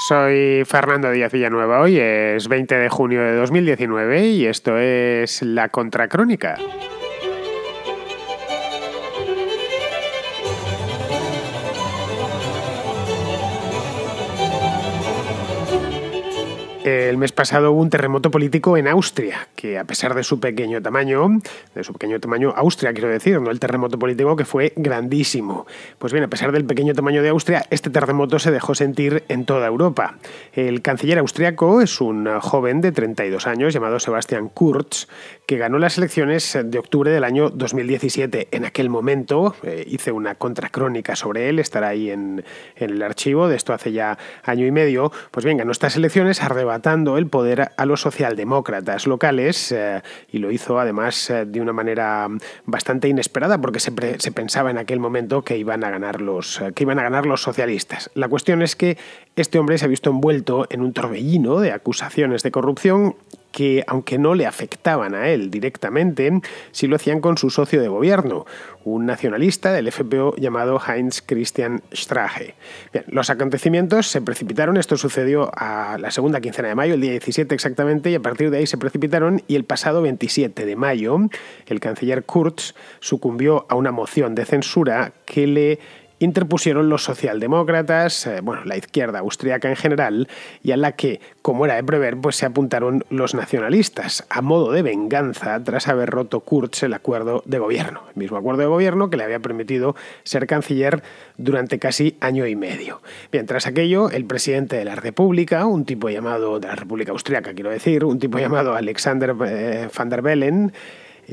Soy Fernando Díaz Villanueva. Hoy es 20 de junio de 2019 y esto es La Contracrónica. El mes pasado hubo un terremoto político en Austria, que a pesar de su pequeño tamaño, Austria quiero decir, no el terremoto político, que fue grandísimo. Pues bien, a pesar del pequeño tamaño de Austria, este terremoto se dejó sentir en toda Europa. El canciller austriaco es un joven de 32 años llamado Sebastian Kurz, que ganó las elecciones de octubre del año 2017. En aquel momento hice una contracrónica sobre él, estará ahí en el archivo, de esto hace ya año y medio. Pues bien, ganó estas elecciones arrebatando el poder a los socialdemócratas locales y lo hizo además de una manera bastante inesperada porque se pensaba en aquel momento que iban a ganar los socialistas. La cuestión es que este hombre se ha visto envuelto en un torbellino de acusaciones de corrupción que, aunque no le afectaban a él directamente, sí lo hacían con su socio de gobierno, un nacionalista del FPÖ llamado Heinz Christian Strache. Bien, los acontecimientos se precipitaron, esto sucedió a la segunda quincena de mayo, el día 17 exactamente, y a partir de ahí se precipitaron, y el pasado 27 de mayo el canciller Kurz sucumbió a una moción de censura que le interpusieron los socialdemócratas, la izquierda austríaca en general, y a la que, como era de prever, pues se apuntaron los nacionalistas, a modo de venganza tras haber roto Kurz el acuerdo de gobierno, el mismo acuerdo de gobierno que le había permitido ser canciller durante casi año y medio. Bien, tras aquello, el presidente de la República, de la República Austríaca quiero decir, un tipo llamado Alexander Van der Bellen,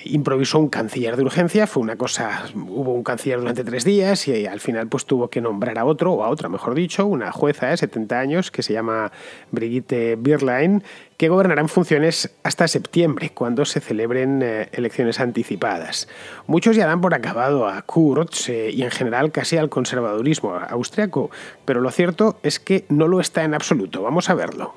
improvisó un canciller de urgencia, hubo un canciller durante 3 días y al final pues tuvo que nombrar a otro, o a otra mejor dicho, una jueza de 70 años que se llama Brigitte Bierlein, que gobernará en funciones hasta septiembre, cuando se celebren elecciones anticipadas. Muchos ya dan por acabado a Kurz y en general casi al conservadurismo austriaco, pero lo cierto es que no lo está en absoluto. Vamos a verlo.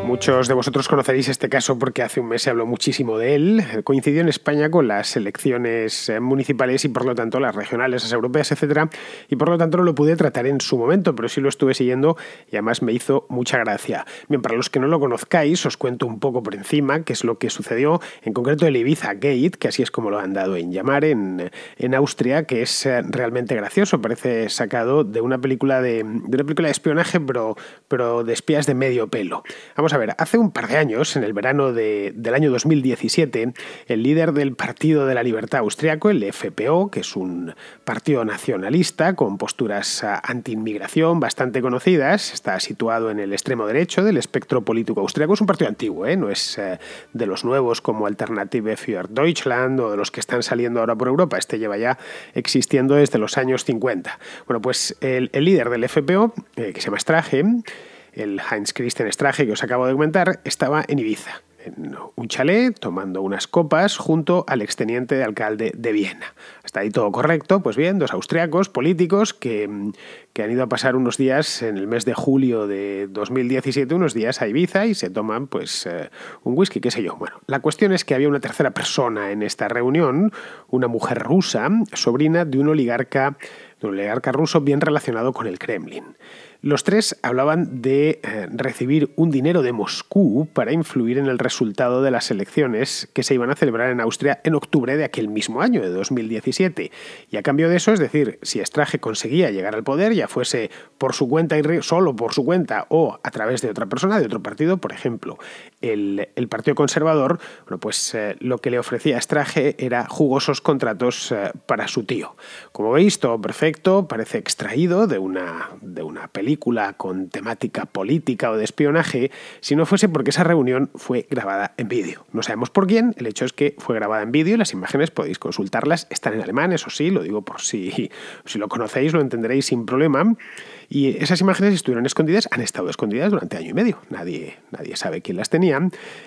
Muchos de vosotros conoceréis este caso porque hace un mes se habló muchísimo de él. Coincidió en España con las elecciones municipales y por lo tanto las regionales, las europeas, etcétera, y por lo tanto no lo pude tratar en su momento, pero sí lo estuve siguiendo y además me hizo mucha gracia. Bien, para los que no lo conozcáis, os cuento un poco por encima qué es lo que sucedió, en concreto el Ibiza Gate, que así es como lo han dado en llamar en Austria, que es realmente gracioso, parece sacado de una película de espionaje, pero de espías de medio pelo. Vamos a ver, hace un par de años, en el verano del año 2017, el líder del Partido de la Libertad austriaco, el FPÖ, que es un partido nacionalista con posturas anti-inmigración bastante conocidas, está situado en el extremo derecho del espectro político austriaco. Es un partido antiguo, no es de los nuevos como Alternative für Deutschland o de los que están saliendo ahora por Europa. Este lleva ya existiendo desde los años 50. Bueno, pues el líder del FPÖ, que se llama Strache, el Heinz Christian Strache que os acabo de comentar, estaba en Ibiza, en un chalet, tomando unas copas junto al exteniente de alcalde de Viena. Hasta ahí todo correcto. Pues bien, 2 austriacos políticos que han ido a pasar unos días en el mes de julio de 2017, unos días a Ibiza y se toman un whisky, qué sé yo. Bueno, la cuestión es que había una tercera persona en esta reunión, una mujer rusa, sobrina de un oligarca ruso bien relacionado con el Kremlin. Los 3 hablaban de recibir un dinero de Moscú para influir en el resultado de las elecciones que se iban a celebrar en Austria en octubre de aquel mismo año, de 2017. Y a cambio de eso, es decir, si Strache conseguía llegar al poder, ya fuese por su cuenta y solo por su cuenta o a través de otra persona, de otro partido, por ejemplo, el Partido Conservador, lo que le ofrecía a Strache era jugosos contratos para su tío. Como veis, todo perfecto, parece extraído de una película con temática política o de espionaje, si no fuese porque esa reunión fue grabada en vídeo. No sabemos por quién, el hecho es que fue grabada en vídeo y las imágenes podéis consultarlas, están en alemán, eso sí, lo digo por si lo conocéis, lo entenderéis sin problema. Y esas imágenes estuvieron escondidas, han estado escondidas durante año y medio. Nadie sabe quién las tenía.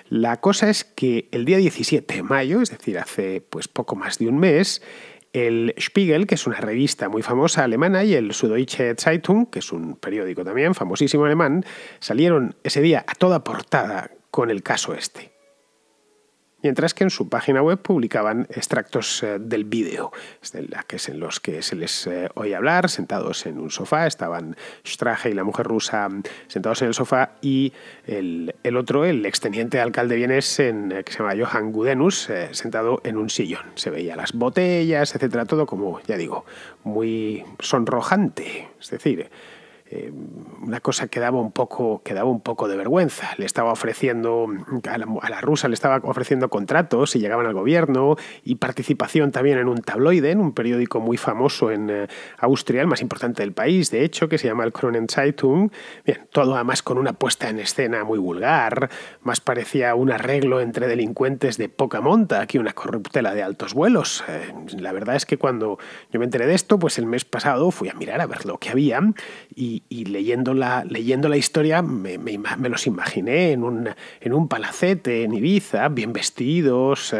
La cosa es que el día 17 de mayo, es decir, hace poco más de un mes, el Spiegel, que es una revista muy famosa alemana, y el Süddeutsche Zeitung, que es un periódico también famosísimo alemán, salieron ese día a toda portada con el caso este. mientras que en su página web publicaban extractos del vídeo, en los que se les oye hablar, sentados en un sofá. Estaban Strache y la mujer rusa sentados en el sofá, y el otro, el exteniente alcalde vienés, que se llama Johan Gudenus, sentado en un sillón. Se veía las botellas, etcétera, todo como, ya digo, muy sonrojante. Es decir, una cosa que daba un poco de vergüenza. Le estaba ofreciendo a la rusa, le estaba ofreciendo contratos si llegaban al gobierno, y participación también en un tabloide, en un periódico muy famoso en Austria, el más importante del país, de hecho, que se llama el Kronenzeitung. Bien, todo además con una puesta en escena muy vulgar, más parecía un arreglo entre delincuentes de poca monta que una corruptela de altos vuelos. La verdad es que cuando yo me enteré de esto, pues el mes pasado fui a mirar a ver lo que había, y leyendo la historia me los imaginé en un palacete en Ibiza, bien vestidos,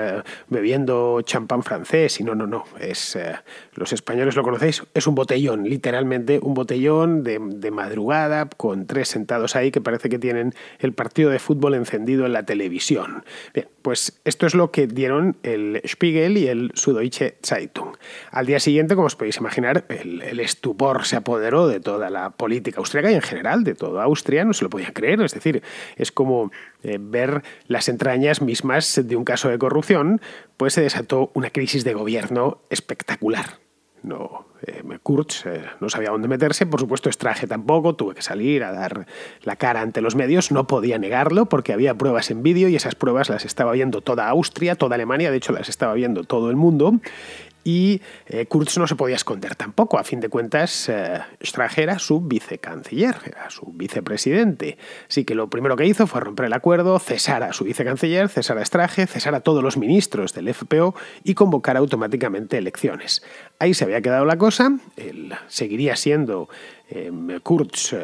bebiendo champán francés. Y no, los españoles lo conocéis, es un botellón, literalmente un botellón de madrugada, con 3 sentados ahí que parece que tienen el partido de fútbol encendido en la televisión. Bien, pues esto es lo que dieron el Spiegel y el Süddeutsche Zeitung. Al día siguiente, como os podéis imaginar, el estupor se apoderó de toda la política austríaca y en general de toda Austria. No se lo podía creer. Es decir, es como ver las entrañas mismas de un caso de corrupción. Pues se desató una crisis de gobierno espectacular. Kurz no sabía dónde meterse, por supuesto Strache tampoco, tuve que salir a dar la cara ante los medios, no podía negarlo porque había pruebas en vídeo y esas pruebas las estaba viendo toda Austria, toda Alemania, de hecho las estaba viendo todo el mundo. Y Kurz no se podía esconder tampoco. A fin de cuentas, Strache era su vicecanciller, era su vicepresidente. Así que lo primero que hizo fue romper el acuerdo, cesar a su vicecanciller, cesar a Strache, cesar a todos los ministros del FPÖ y convocar automáticamente elecciones. Ahí se había quedado la cosa. Él seguiría siendo Kurz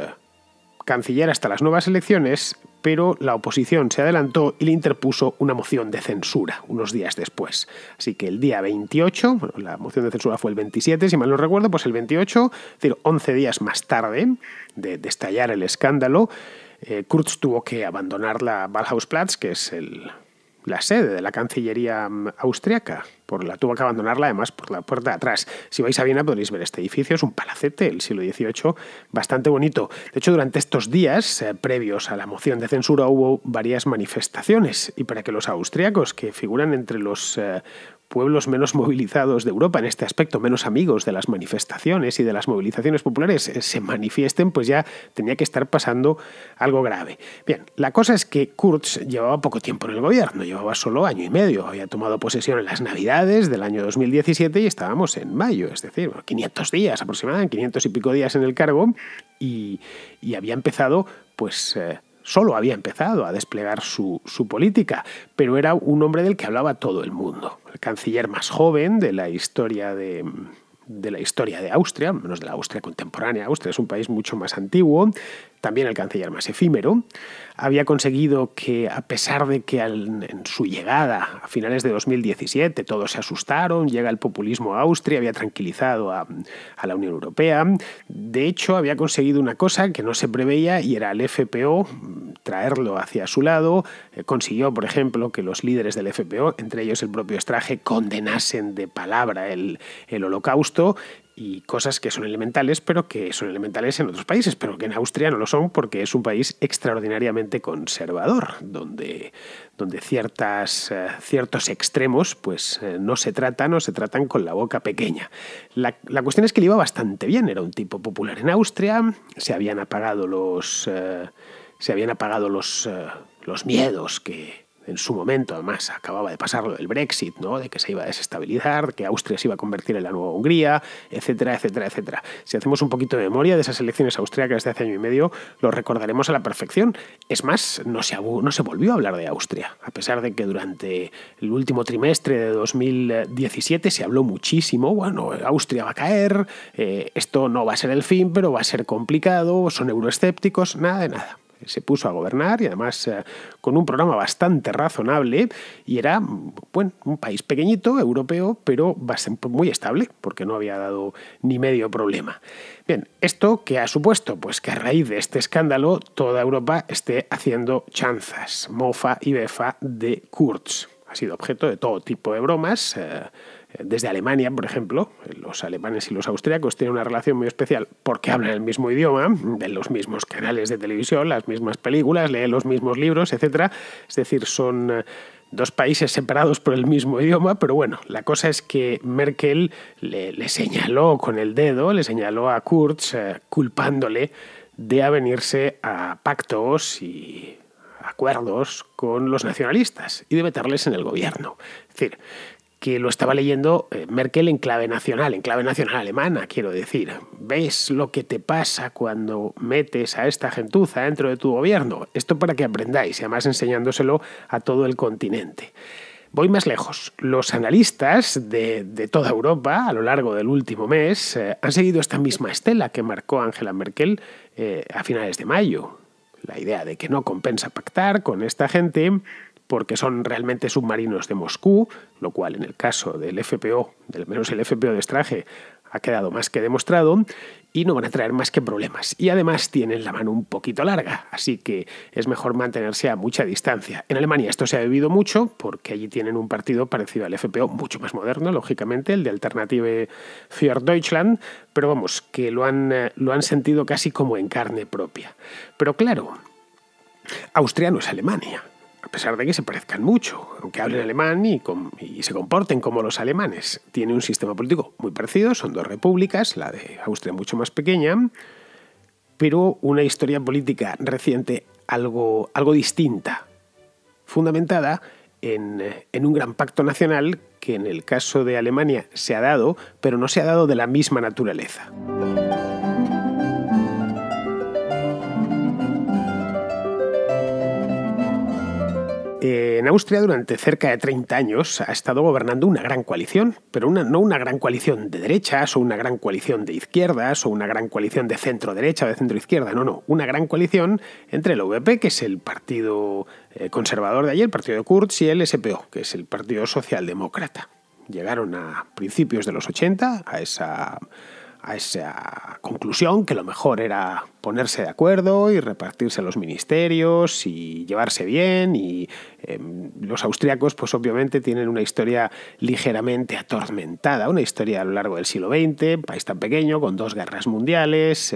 canciller hasta las nuevas elecciones, pero la oposición se adelantó y le interpuso una moción de censura unos días después. Así que el día 28, bueno, la moción de censura fue el 27, si mal no recuerdo, pues el 28, es decir, 11 días más tarde de estallar el escándalo, Kurz tuvo que abandonar la Ballhausplatz, que es la sede de la Cancillería austriaca. Tuvo que abandonarla además por la puerta de atrás. Si vais a Viena podréis ver este edificio, es un palacete del siglo XVIII, bastante bonito. De hecho, durante estos días previos a la moción de censura hubo varias manifestaciones, y para que los austriacos, que figuran entre los pueblos menos movilizados de Europa en este aspecto, menos amigos de las manifestaciones y de las movilizaciones populares, se manifiesten, pues ya tenía que estar pasando algo grave. Bien, la cosa es que Kurz llevaba poco tiempo en el gobierno, llevaba solo año y medio, había tomado posesión en las Navidades del año 2017 y estábamos en mayo, es decir, 500 días aproximadamente, 500 y pico días en el cargo, y había empezado, pues solo había empezado a desplegar su política, pero era un hombre del que hablaba todo el mundo. El canciller más joven de la historia de Austria, menos de la Austria contemporánea. Austria es un país mucho más antiguo, también el canciller más efímero. Había conseguido que, a pesar de que en su llegada a finales de 2017 todos se asustaron, llega el populismo a Austria, había tranquilizado a la Unión Europea. De hecho, había conseguido una cosa que no se preveía, y era el FPÖ, traerlo hacia su lado. Consiguió, por ejemplo, que los líderes del FPÖ, entre ellos el propio Strache, condenasen de palabra el Holocausto, y cosas que son elementales, pero que son elementales en otros países, pero que en Austria no lo son, porque es un país extraordinariamente conservador, donde ciertos extremos pues no se tratan con la boca pequeña. La cuestión es que le iba bastante bien, era un tipo popular en Austria, se habían apagado los miedos que en su momento, además, acababa de pasar lo del Brexit, ¿no? De que se iba a desestabilizar, que Austria se iba a convertir en la nueva Hungría, etcétera, etcétera, etcétera. Si hacemos un poquito de memoria de esas elecciones austriacas de hace año y medio, lo recordaremos a la perfección. Es más, no se volvió a hablar de Austria, a pesar de que durante el último trimestre de 2017 se habló muchísimo. Bueno, Austria va a caer, esto no va a ser el fin, pero va a ser complicado, son euroescépticos, nada de nada. Se puso a gobernar, y además con un programa bastante razonable, y era, bueno, un país pequeñito, europeo, pero bastante, muy estable, porque no había dado ni medio problema. Bien, ¿esto qué ha supuesto? Pues que a raíz de este escándalo toda Europa esté haciendo chanzas, mofa y befa de Kurz. ha sido objeto de todo tipo de bromas. Desde Alemania, por ejemplo, los alemanes y los austríacos tienen una relación muy especial porque hablan el mismo idioma, ven los mismos canales de televisión, las mismas películas, leen los mismos libros, etc. Es decir, son dos países separados por el mismo idioma, pero bueno, la cosa es que Merkel le señaló con el dedo, le señaló a Kurz, culpándole de avenirse a pactos y acuerdos con los nacionalistas y de meterles en el gobierno. Es decir, que lo estaba leyendo Merkel en clave nacional alemana, quiero decir. ¿Ves lo que te pasa cuando metes a esta gentuza dentro de tu gobierno? Esto para que aprendáis, y además enseñándoselo a todo el continente. Voy más lejos. Los analistas de toda Europa, a lo largo del último mes, han seguido esta misma estela que marcó Angela Merkel a finales de mayo. La idea de que no compensa pactar con esta gente porque son realmente submarinos de Moscú, lo cual en el caso del FPO, del menos el FPO de Strache, ha quedado más que demostrado, y no van a traer más que problemas. Y además tienen la mano un poquito larga, así que es mejor mantenerse a mucha distancia. En Alemania esto se ha vivido mucho, porque allí tienen un partido parecido al FPO, mucho más moderno, lógicamente, el de Alternative für Deutschland, pero vamos, que lo han sentido casi como en carne propia. Pero claro, Austria no es Alemania, a pesar de que se parezcan mucho, aunque hablen alemán y se comporten como los alemanes. Tiene un sistema político muy parecido, son dos repúblicas, la de Austria mucho más pequeña, pero una historia política reciente algo distinta, fundamentada en un gran pacto nacional que en el caso de Alemania se ha dado, pero no se ha dado de la misma naturaleza. En Austria durante cerca de 30 años ha estado gobernando una gran coalición, pero no una gran coalición de derechas o una gran coalición de izquierdas o una gran coalición de centro-derecha o de centro-izquierda, no, una gran coalición entre el VP, que es el partido conservador de allí, el partido de Kurz, y el SPO, que es el partido socialdemócrata. Llegaron a principios de los 80 a esa conclusión que lo mejor era ponerse de acuerdo y repartirse los ministerios y llevarse bien, y los austríacos pues obviamente tienen una historia ligeramente atormentada, una historia a lo largo del siglo XX, país tan pequeño con 2 guerras mundiales,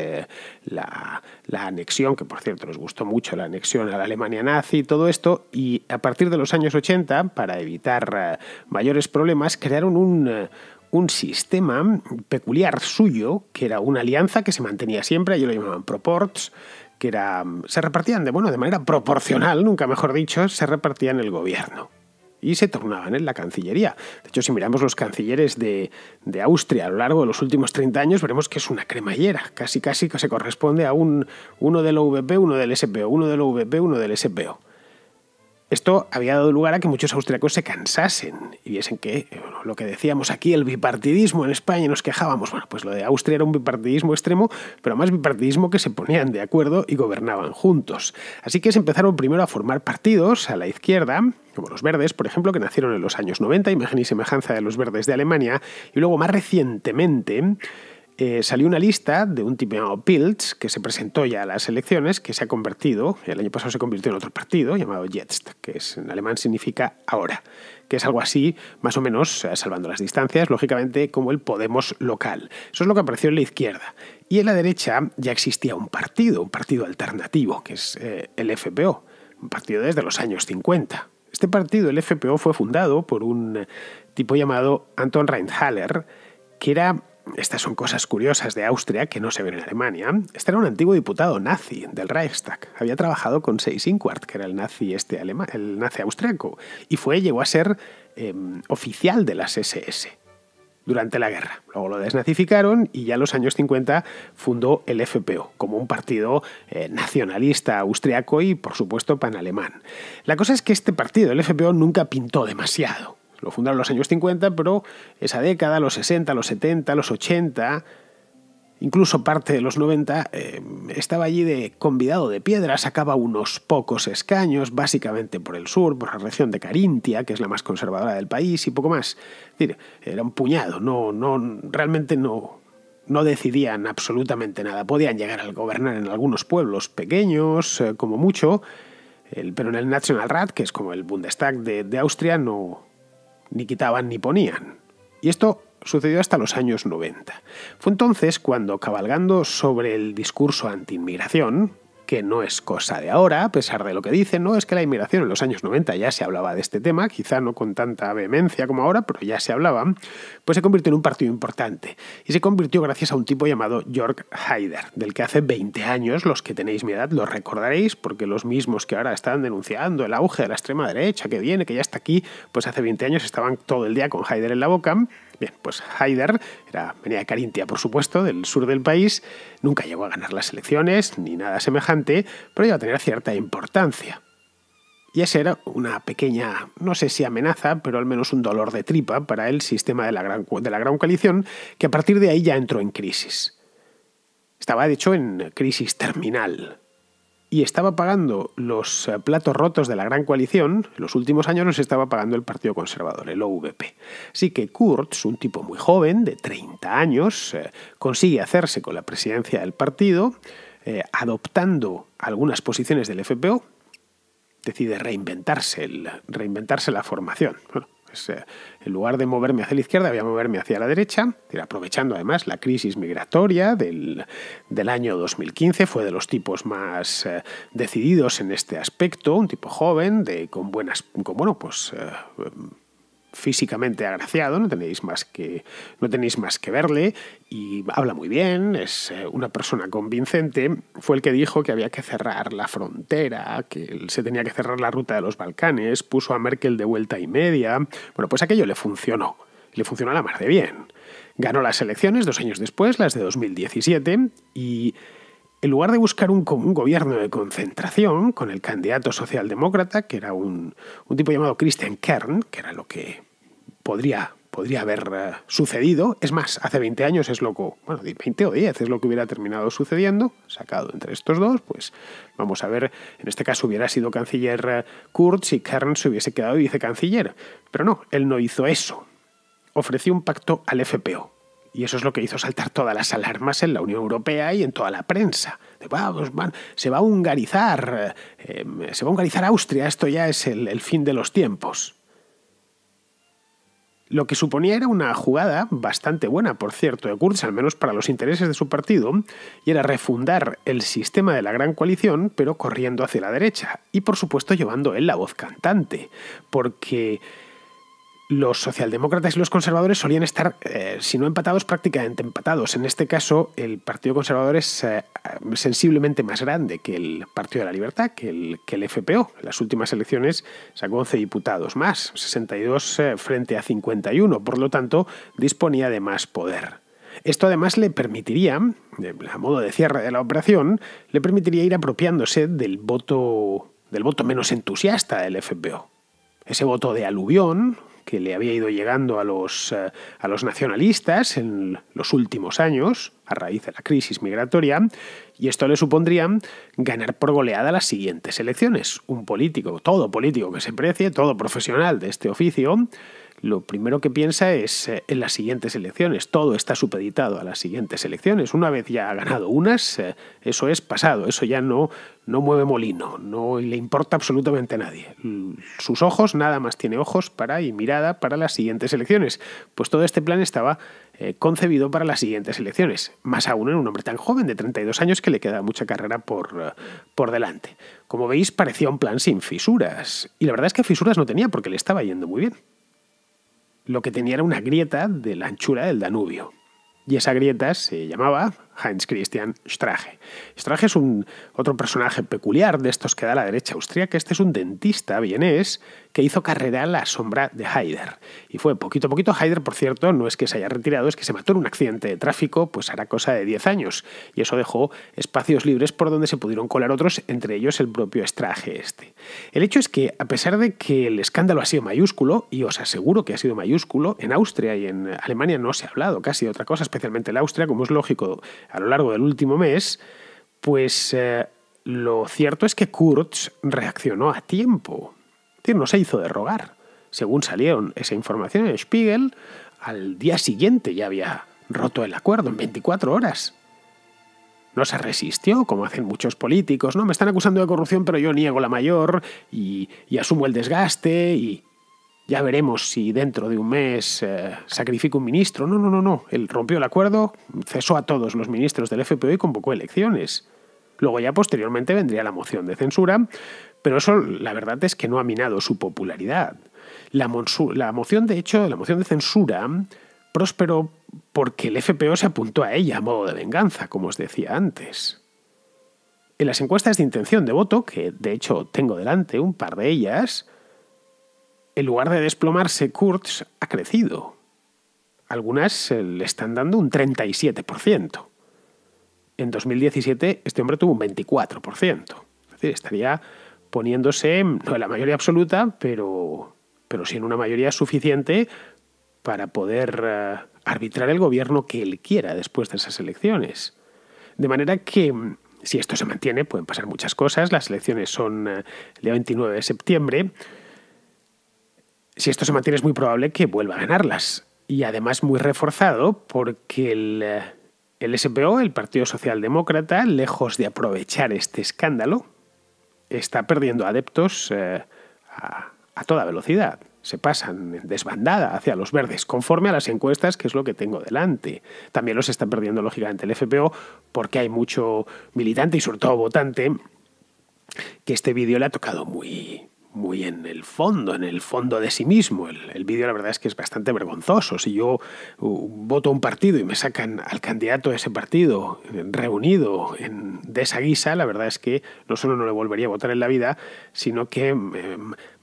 la anexión, que por cierto les gustó mucho la anexión a la Alemania nazi, todo esto, y a partir de los años 80, para evitar mayores problemas, crearon un sistema peculiar suyo, que era una alianza que se mantenía siempre, ellos lo llamaban proports, que se repartían de manera proporcional, nunca mejor dicho, se repartían el gobierno y se turnaban en la Cancillería. De hecho, si miramos los cancilleres de Austria a lo largo de los últimos 30 años, veremos que es una cremallera, casi que se corresponde a uno del VP, uno del SPO, uno del VP, uno del SPO. Esto había dado lugar a que muchos austríacos se cansasen y viesen que, lo que decíamos aquí, el bipartidismo en España, nos quejábamos. Bueno, pues lo de Austria era un bipartidismo extremo, pero más bipartidismo que se ponían de acuerdo y gobernaban juntos. Así que se empezaron primero a formar partidos a la izquierda, como los verdes, por ejemplo, que nacieron en los años 90, imagen y semejanza de los verdes de Alemania, y luego más recientemente salió una lista de un tipo llamado Pilz, que se presentó ya a las elecciones, que se ha convertido, el año pasado se convirtió en otro partido llamado Jetzt, que en alemán significa ahora, que es algo así, más o menos, salvando las distancias, lógicamente, como el Podemos local. Eso es lo que apareció en la izquierda. Y en la derecha ya existía un partido alternativo, que es el FPO, un partido desde los años 50. Este partido, el FPO, fue fundado por un tipo llamado Anton Reinhaller, que era... Estas son cosas curiosas de Austria que no se ven en Alemania. Este era un antiguo diputado nazi del Reichstag. Había trabajado con Seyss-Inquart, que era el nazi el nazi austriaco, y llegó a ser oficial de las SS durante la guerra. Luego lo desnazificaron y ya en los años 50 fundó el FPO como un partido nacionalista austriaco y, por supuesto, panalemán. La cosa es que este partido, el FPO, nunca pintó demasiado. Lo fundaron en los años 50, pero esa década, los 60, los 70, los 80, incluso parte de los 90, estaba allí de convidado de piedra, sacaba unos pocos escaños, básicamente por el sur, por la región de Carintia, que es la más conservadora del país, y poco más. Es decir, era un puñado, realmente no decidían absolutamente nada. Podían llegar a gobernar en algunos pueblos pequeños, como mucho, pero en el Nationalrat, que es como el Bundestag de Austria, no ni quitaban ni ponían. Y esto sucedió hasta los años 90. Fue entonces cuando, cabalgando sobre el discurso anti-inmigración, que no es cosa de ahora, a pesar de lo que dicen, no es que la inmigración en los años 90 ya se hablaba de este tema, quizá no con tanta vehemencia como ahora, pero ya se hablaba, pues se convirtió en un partido importante. Y se convirtió gracias a un tipo llamado Jörg Haider, del que hace 20 años, los que tenéis mi edad lo recordaréis, porque los mismos que ahora están denunciando el auge de la extrema derecha, que viene, que ya está aquí, pues hace 20 años estaban todo el día con Haider en la boca. Bien, pues Haider venía de Carintia, por supuesto, del sur del país, nunca llegó a ganar las elecciones, ni nada semejante, pero llegó a tener cierta importancia. Y esa era una pequeña, no sé si amenaza, pero al menos un dolor de tripa para el sistema de la Gran Coalición, que a partir de ahí ya entró en crisis. Estaba, de hecho, en crisis terminal. Y estaba pagando los platos rotos de la Gran Coalición, en los últimos años los estaba pagando el Partido Conservador, el OVP. Así que Kurz, un tipo muy joven, de 30 años, consigue hacerse con la presidencia del partido, adoptando algunas posiciones del FPÖ, decide reinventarse la formación. Bueno, pues, en lugar de moverme hacia la izquierda, voy a moverme hacia la derecha, aprovechando además la crisis migratoria del año 2015. Fue de los tipos más decididos en este aspecto, un tipo joven, físicamente agraciado, no tenéis más que verle, y habla muy bien, es una persona convincente. Fue el que dijo que había que cerrar la frontera, que se tenía que cerrar la ruta de los Balcanes, puso a Merkel de vuelta y media. Bueno, pues aquello le funcionó a la mar de bien. Ganó las elecciones 2 años después, las de 2017, y en lugar de buscar un gobierno de concentración con el candidato socialdemócrata, que era un tipo llamado Christian Kern, que era lo que podría haber sucedido, es más, hace 20 años es lo que, 20 o 10 es lo que hubiera terminado sucediendo, sacado entre estos dos, pues vamos a ver, en este caso hubiera sido canciller Kurz y Kern se hubiese quedado vicecanciller. Pero no, él no hizo eso. Ofreció un pacto al FPÖ. Y eso es lo que hizo saltar todas las alarmas en la Unión Europea y en toda la prensa. Se va a hungarizar Austria, esto ya es el fin de los tiempos. Lo que suponía era una jugada bastante buena, por cierto, de Kurz, al menos para los intereses de su partido, y era refundar el sistema de la Gran Coalición, pero corriendo hacia la derecha. Y, por supuesto, llevando él la voz cantante, porque los socialdemócratas y los conservadores solían estar, si no empatados, prácticamente empatados. En este caso, el Partido Conservador es sensiblemente más grande que el Partido de la Libertad, que el FPÖ. En las últimas elecciones sacó 11 diputados más, 62 frente a 51. Por lo tanto, disponía de más poder. Esto además le permitiría, a modo de cierre de la operación, le permitiría ir apropiándose del voto menos entusiasta del FPÖ. Ese voto de aluvión que le había ido llegando a los nacionalistas en los últimos años, a raíz de la crisis migratoria, y esto le supondría ganar por goleada las siguientes elecciones. Todo político que se precie, todo profesional de este oficio, lo primero que piensa es en las siguientes elecciones. Todo está supeditado a las siguientes elecciones. Una vez ya ha ganado unas, eso es pasado, eso ya no mueve molino, no le importa absolutamente a nadie. Sus ojos, nada más tiene ojos y mirada para las siguientes elecciones. Pues todo este plan estaba concebido para las siguientes elecciones. Más aún en un hombre tan joven, de 32 años, que le queda mucha carrera por delante. Como veis, parecía un plan sin fisuras. Y la verdad es que fisuras no tenía, porque le estaba yendo muy bien. Lo que tenía era una grieta de la anchura del Danubio. Y esa grieta se llamaba Heinz Christian Strache. Strache es otro personaje peculiar de estos que da la derecha austríaca. Este es un dentista vienés que hizo carrera a la sombra de Haider. Y fue poquito a poquito. Haider, por cierto, no es que se haya retirado, es que se mató en un accidente de tráfico, pues hará cosa de 10 años. Y eso dejó espacios libres por donde se pudieron colar otros, entre ellos el propio Strache este. El hecho es que, a pesar de que el escándalo ha sido mayúsculo, y os aseguro que ha sido mayúsculo, en Austria y en Alemania no se ha hablado casi de otra cosa, especialmente en Austria, como es lógico, a lo largo del último mes, pues lo cierto es que Kurz reaccionó a tiempo. Es decir, no se hizo de rogar. Según salieron esa información en Spiegel, al día siguiente ya había roto el acuerdo, en 24 horas. no se resistió, como hacen muchos políticos. No, me están acusando de corrupción, pero yo niego la mayor y asumo el desgaste y ya veremos si dentro de un mes sacrifico un ministro. No. Él rompió el acuerdo, cesó a todos los ministros del FPÖ y convocó elecciones. Luego ya posteriormente vendría la moción de censura, pero eso la verdad es que no ha minado su popularidad. La moción de censura prosperó porque el FPÖ se apuntó a ella a modo de venganza, como os decía antes. En las encuestas de intención de voto, que de hecho tengo delante un par de ellas, en lugar de desplomarse, Kurz ha crecido. Algunas le están dando un 37%. En 2017 este hombre tuvo un 24%. Es decir, estaría poniéndose, no en la mayoría absoluta, pero sí en una mayoría suficiente para poder arbitrar el gobierno que él quiera después de esas elecciones. De manera que, si esto se mantiene, pueden pasar muchas cosas. Las elecciones son el día 29 de septiembre. Si esto se mantiene, es muy probable que vuelva a ganarlas. Y además muy reforzado porque el SPÖ, el Partido Socialdemócrata, lejos de aprovechar este escándalo, está perdiendo adeptos a toda velocidad. Se pasan en desbandada hacia los verdes, conforme a las encuestas, que es lo que tengo delante. También los está perdiendo, lógicamente, el FPÖ, porque hay mucho militante y sobre todo votante que este vídeo le ha tocado muy en el fondo de sí mismo. El vídeo la verdad es que es bastante vergonzoso. Si yo voto a un partido y me sacan al candidato de ese partido reunido de esa guisa, la verdad es que no solo no le volvería a votar en la vida, sino que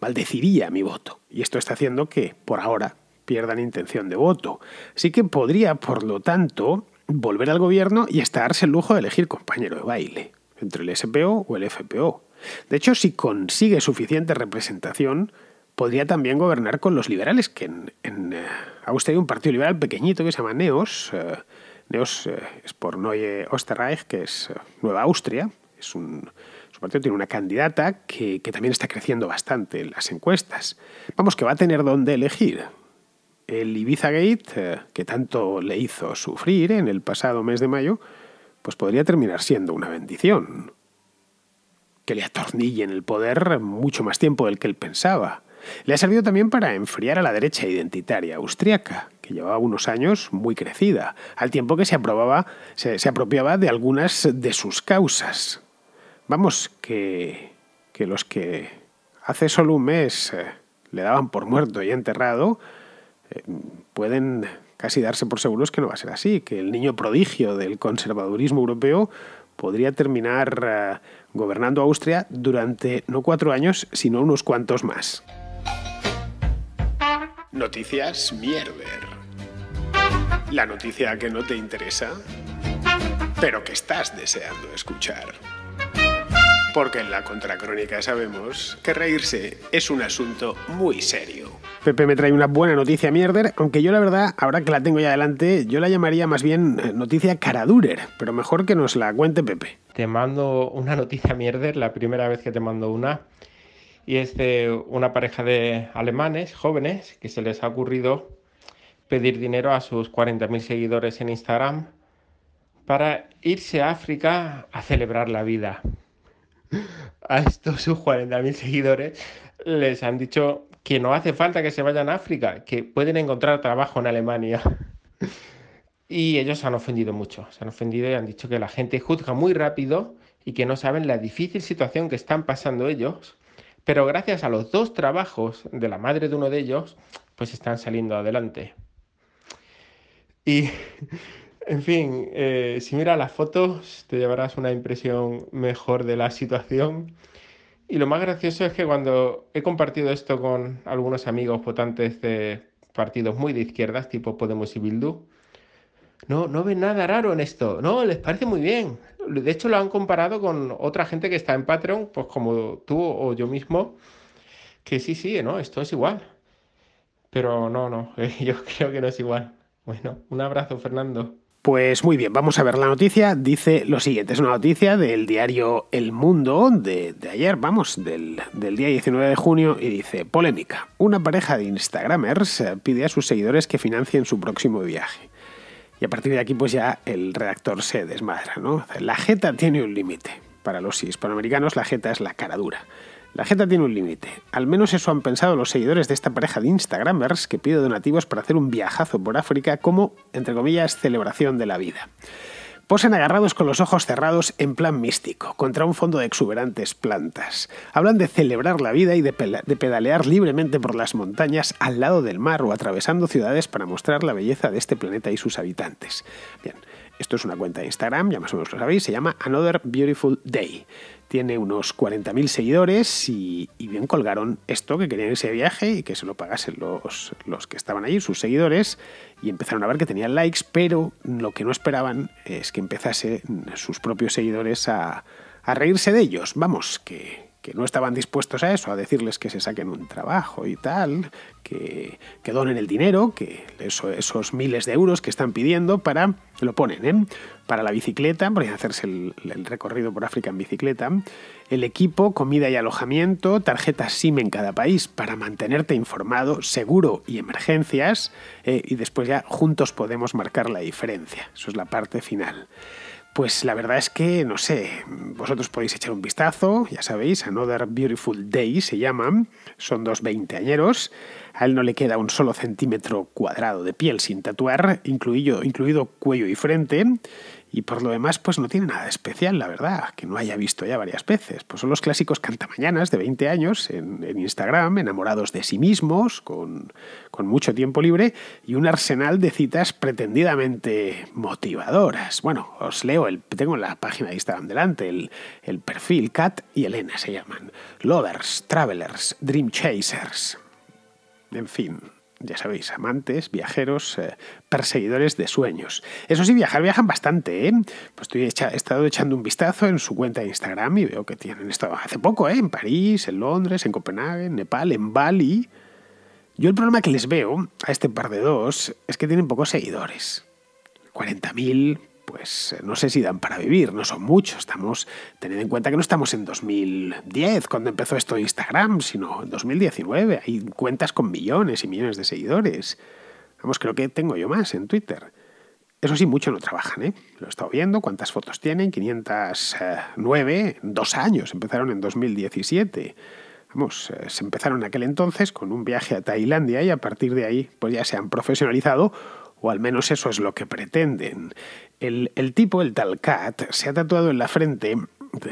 maldeciría mi voto. Y esto está haciendo que, por ahora, pierdan intención de voto. Así que podría, por lo tanto, volver al gobierno y hasta darse el lujo de elegir compañero de baile entre el SPÖ o el FPÖ. De hecho, si consigue suficiente representación, podría también gobernar con los liberales, que en Austria hay un partido liberal pequeñito que se llama NEOS. NEOS es por Neue Österreich, que es Nueva Austria. Su partido tiene una candidata que también está creciendo bastante en las encuestas. Vamos, que va a tener dónde elegir. El Ibiza Gate, que tanto le hizo sufrir en el pasado mes de mayo, pues podría terminar siendo una bendición. Que le atornille en el poder mucho más tiempo del que él pensaba. Le ha servido también para enfriar a la derecha identitaria austriaca, que llevaba unos años muy crecida, al tiempo que se apropiaba de algunas de sus causas. Vamos, que los que hace solo un mes le daban por muerto y enterrado, pueden casi darse por seguros que no va a ser así, que el niño prodigio del conservadurismo europeo podría terminar gobernando Austria durante no 4 años, sino unos cuantos más. Noticias Mierder. La noticia que no te interesa, pero que estás deseando escuchar. Porque en la Contracrónica sabemos que reírse es un asunto muy serio. Pepe me trae una buena noticia mierder, aunque yo la verdad, ahora que la tengo ya delante, yo la llamaría más bien noticia caradurer, pero mejor que nos la cuente Pepe. Te mando una noticia mierder, la primera vez que te mando una, y es de una pareja de alemanes jóvenes que se les ha ocurrido pedir dinero a sus 40.000 seguidores en Instagram para irse a África a celebrar la vida. A estos sus 40.000 seguidores les han dicho que no hace falta que se vayan a África, que pueden encontrar trabajo en Alemania. Y ellos se han ofendido mucho, se han ofendido y han dicho que la gente juzga muy rápido y que no saben la difícil situación que están pasando ellos, pero gracias a los 2 trabajos de la madre de uno de ellos, pues están saliendo adelante. Y, en fin, si miras las fotos te llevarás una impresión mejor de la situación. Y lo más gracioso es que cuando he compartido esto con algunos amigos votantes de partidos muy de izquierdas, tipo Podemos y Bildu, no ven nada raro en esto, no, les parece muy bien. De hecho, lo han comparado con otra gente que está en Patreon, pues como tú o yo mismo, que sí, ¿no? Esto es igual. Pero no, yo creo que no es igual. Bueno, un abrazo, Fernando. Pues muy bien, vamos a ver la noticia. Dice lo siguiente, es una noticia del diario El Mundo de ayer, del día 19 de junio, y dice: polémica. Una pareja de Instagramers pide a sus seguidores que financien su próximo viaje. Y a partir de aquí pues ya el redactor se desmadra, ¿no? La jeta tiene un límite. Para los hispanoamericanos la jeta es la cara dura. La jeta tiene un límite. Al menos eso han pensado los seguidores de esta pareja de Instagramers que pide donativos para hacer un viajazo por África como, entre comillas, celebración de la vida. Posan agarrados con los ojos cerrados en plan místico, contra un fondo de exuberantes plantas. Hablan de celebrar la vida y de pedalear libremente por las montañas al lado del mar o atravesando ciudades para mostrar la belleza de este planeta y sus habitantes. Bien, esto es una cuenta de Instagram, ya más o menos lo sabéis, se llama Another Beautiful Day. Tiene unos 40.000 seguidores y bien colgaron esto, que querían ese viaje y que se lo pagasen los que estaban allí, sus seguidores, y empezaron a ver que tenían likes, pero lo que no esperaban es que empezase sus propios seguidores a reírse de ellos. Vamos, que no estaban dispuestos a eso, a decirles que se saquen un trabajo y tal, que donen el dinero, que esos miles de euros que están pidiendo para, lo ponen, para la bicicleta, para hacerse el recorrido por África en bicicleta, el equipo, comida y alojamiento, tarjetas SIM en cada país para mantenerte informado, seguro y emergencias, y después ya juntos podemos marcar la diferencia. Eso es la parte final. Pues la verdad es que, no sé, vosotros podéis echar un vistazo, ya sabéis, Another Beautiful Day se llama, son dos veinteañeros, a él no le queda un solo centímetro cuadrado de piel sin tatuar, incluido cuello y frente, y por lo demás pues no tiene nada de especial, la verdad, que no haya visto ya varias veces. Pues son los clásicos cantamañanas de 20 años en Instagram, enamorados de sí mismos, con mucho tiempo libre y un arsenal de citas pretendidamente motivadoras. Bueno, os leo, tengo la página de Instagram delante, el perfil, Kat y Elena se llaman. Lovers, Travelers, Dream Chasers. En fin, ya sabéis, amantes, viajeros, perseguidores de sueños. Eso sí, viajan bastante, ¿eh? Pues he estado echando un vistazo en su cuenta de Instagram y veo que tienen estado hace poco, en París, en Londres, en Copenhague, en Nepal, en Bali. Yo el problema que les veo a este par de dos es que tienen pocos seguidores. 40.000, pues no sé si dan para vivir, no son muchos. Teniendo en cuenta que no estamos en 2010, cuando empezó esto de Instagram, sino en 2019. Hay cuentas con millones y millones de seguidores. Vamos, creo que tengo yo más en Twitter. Eso sí, mucho no trabajan, ¿eh? Lo he estado viendo, cuántas fotos tienen, 509, 2 años, empezaron en 2017. Vamos, se empezaron en aquel entonces con un viaje a Tailandia y a partir de ahí pues ya se han profesionalizado, o al menos eso es lo que pretenden. El tipo, el tal Kat, se ha tatuado en la frente,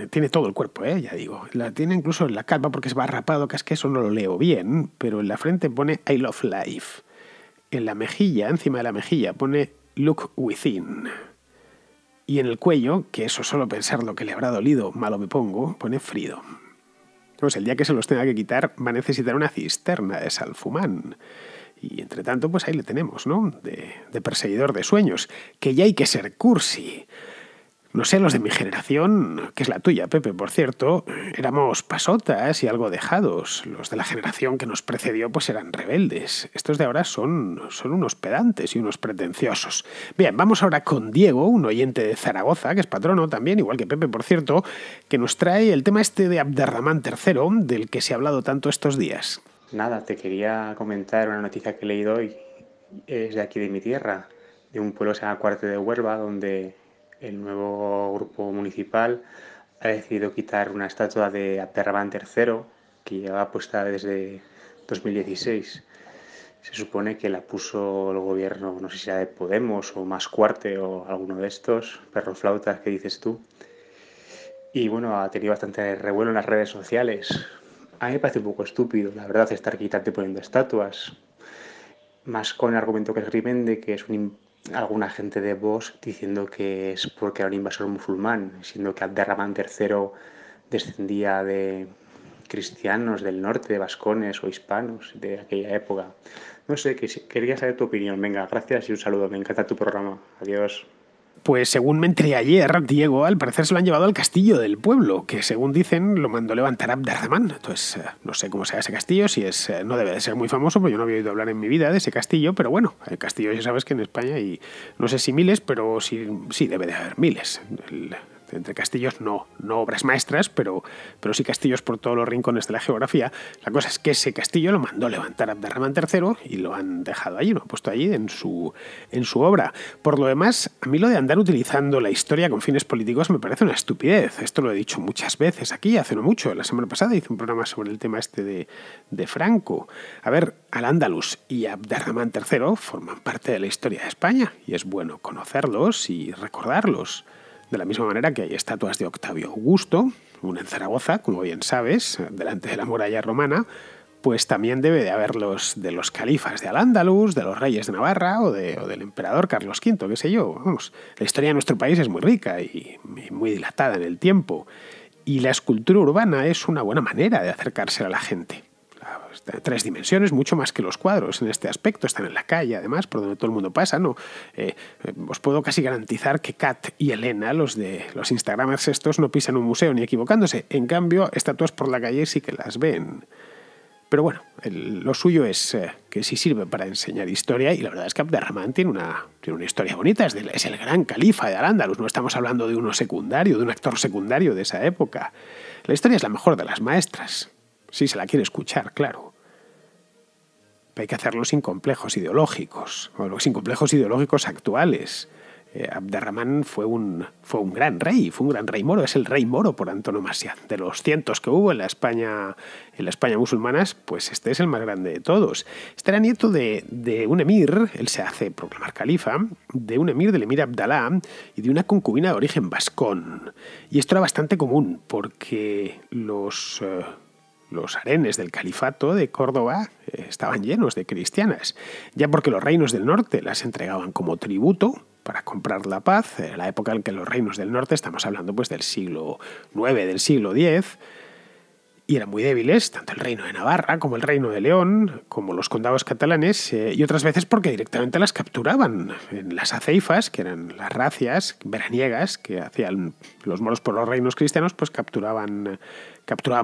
tiene todo el cuerpo, ya digo, la tiene incluso en la calva porque es rapado, que es que eso no lo leo bien, pero en la frente pone I love life. En la mejilla, encima de la mejilla, pone look within. Y en el cuello, que eso solo pensar lo que le habrá dolido, malo me pongo, pone freedom. Pues el día que se los tenga que quitar va a necesitar una cisterna de salfumán. Y entre tanto, pues ahí le tenemos, ¿no? De perseguidor de sueños, que ya hay que ser cursi. No sé, los de mi generación, que es la tuya, Pepe, por cierto, éramos pasotas y algo dejados. Los de la generación que nos precedió pues eran rebeldes. Estos de ahora son unos pedantes y unos pretenciosos. Bien, vamos ahora con Diego, un oyente de Zaragoza, que es patrono también, igual que Pepe, por cierto, que nos trae el tema este de Abderramán III, del que se ha hablado tanto estos días. Nada, te quería comentar una noticia que he leído hoy. Es de aquí de mi tierra, de un pueblo que se llama Cuarte de Huelva, donde el nuevo grupo municipal ha decidido quitar una estatua de Abderramán III que llevaba puesta desde 2016. Se supone que la puso el gobierno, no sé si era de Podemos o Más Cuarte o alguno de estos, perroflautas que dices tú. Y bueno, ha tenido bastante revuelo en las redes sociales. A mí me parece un poco estúpido, la verdad, estar quitando y poniendo estatuas. Más con el argumento que escriben de que es alguna gente de Vox diciendo que es porque era un invasor musulmán, siendo que Abderramán III descendía de cristianos del norte, de vascones o hispanos de aquella época. No sé, quería saber tu opinión. Venga, gracias y un saludo. Me encanta tu programa. Adiós. Pues según me enteré ayer, Diego, al parecer se lo han llevado al castillo del pueblo, que según dicen lo mandó levantar Abderramán. Entonces, no sé cómo sea ese castillo, si es no debe de ser muy famoso, porque yo no había oído hablar en mi vida de ese castillo, pero bueno, el castillo ya sabes que en España hay, no sé si miles, pero sí debe de haber miles. entre castillos, no obras maestras, pero sí castillos por todos los rincones de la geografía. La cosa es que ese castillo lo mandó levantar Abderramán III y lo han dejado allí, lo han puesto allí en su obra. Por lo demás, a mí lo de andar utilizando la historia con fines políticos me parece una estupidez. Esto lo he dicho muchas veces aquí, hace no mucho. La semana pasada hice un programa sobre el tema este de Franco. A ver, Al-Ándalus y Abderramán III forman parte de la historia de España y es bueno conocerlos y recordarlos. De la misma manera que hay estatuas de Octavio Augusto, una en Zaragoza, como bien sabes, delante de la muralla romana, pues también debe de haberlos de los califas de Al-Ándalus, de los reyes de Navarra o del emperador Carlos V, qué sé yo. Vamos, la historia de nuestro país es muy rica y muy dilatada en el tiempo. Y la escultura urbana es una buena manera de acercarse a la gente. De 3 dimensiones, mucho más que los cuadros en este aspecto. Están en la calle, además, por donde todo el mundo pasa, ¿no? Os puedo casi garantizar que Kat y Elena, los Instagramers estos, no pisan un museo ni equivocándose. En cambio, estatuas por la calle sí que las ven. Pero bueno, lo suyo es que sí sirve para enseñar historia, y la verdad es que Abderramán tiene una historia bonita. Es el gran califa de Al-Ándalus. No estamos hablando de uno secundario, de un actor secundario de esa época. La historia es la mejor de las maestras. Si se la quiere escuchar, claro. Pero hay que hacerlo sin complejos ideológicos, o sin complejos ideológicos actuales. Abderramán fue un gran rey, moro, es el rey moro por antonomasia. De los cientos que hubo en la España musulmana, pues este es el más grande de todos. Este era nieto de un emir, él se hace proclamar califa, de un emir, del emir Abdalá, y de una concubina de origen vascón. Y esto era bastante común, porque los harenes del califato de Córdoba estaban llenos de cristianas, ya porque los reinos del norte las entregaban como tributo para comprar la paz. En la época en que los reinos del norte, estamos hablando pues del siglo IX, del siglo X, y eran muy débiles, tanto el reino de Navarra como el reino de León, como los condados catalanes, y otras veces porque directamente las capturaban. En las aceifas, que eran las racias veraniegas que hacían los moros por los reinos cristianos, pues capturaban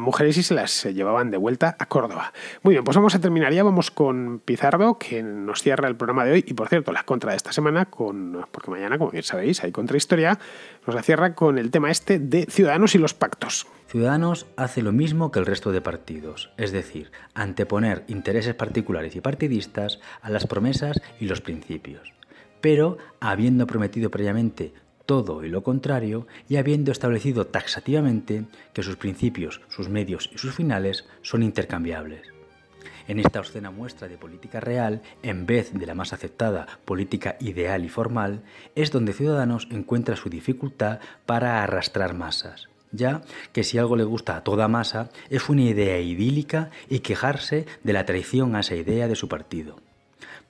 mujeres y se las llevaban de vuelta a Córdoba. Muy bien, pues vamos a terminar ya. Vamos con Pizarro, que nos cierra el programa de hoy. Y por cierto, la contra de esta semana, porque mañana, como bien sabéis, hay contrahistoria, nos la cierra con el tema este de Ciudadanos y los pactos. Ciudadanos hace lo mismo que el resto de partidos, es decir, anteponer intereses particulares y partidistas a las promesas y los principios. Pero, habiendo prometido previamente todo y lo contrario, y habiendo establecido taxativamente que sus principios, sus medios y sus finales son intercambiables. En esta obscena muestra de política real, en vez de la más aceptada política ideal y formal, es donde Ciudadanos encuentra su dificultad para arrastrar masas, ya que si algo le gusta a toda masa es una idea idílica y quejarse de la traición a esa idea de su partido.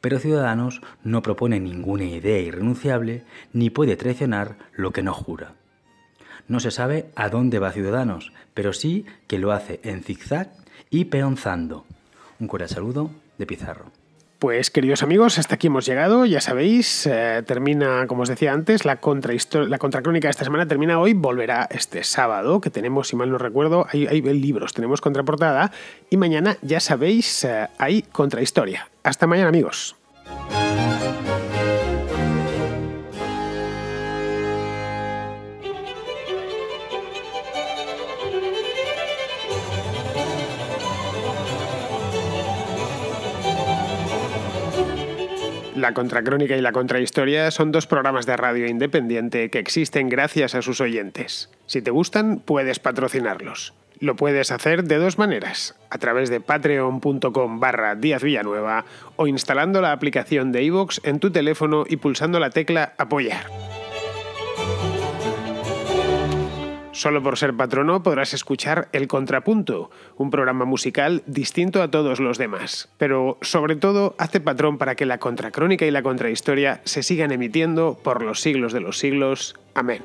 Pero Ciudadanos no propone ninguna idea irrenunciable ni puede traicionar lo que no jura. No se sabe a dónde va Ciudadanos, pero sí que lo hace en zigzag y peonzando. Un cordial saludo de Pizarro. Pues, queridos amigos, hasta aquí hemos llegado. Ya sabéis, termina, como os decía antes, la contracrónica de esta semana termina hoy, volverá este sábado, que tenemos, si mal no recuerdo, hay libros, tenemos contraportada, y mañana, ya sabéis, hay contrahistoria. Hasta mañana, amigos. La Contracrónica y la Contrahistoria son 2 programas de radio independiente que existen gracias a sus oyentes. Si te gustan, puedes patrocinarlos. Lo puedes hacer de 2 maneras, a través de patreon.com/Díaz Villanueva o instalando la aplicación de iVoox en tu teléfono y pulsando la tecla Apoyar. Solo por ser patrono podrás escuchar El Contrapunto, un programa musical distinto a todos los demás. Pero, sobre todo, hazte patrón para que la Contracrónica y la Contrahistoria se sigan emitiendo por los siglos de los siglos. Amén.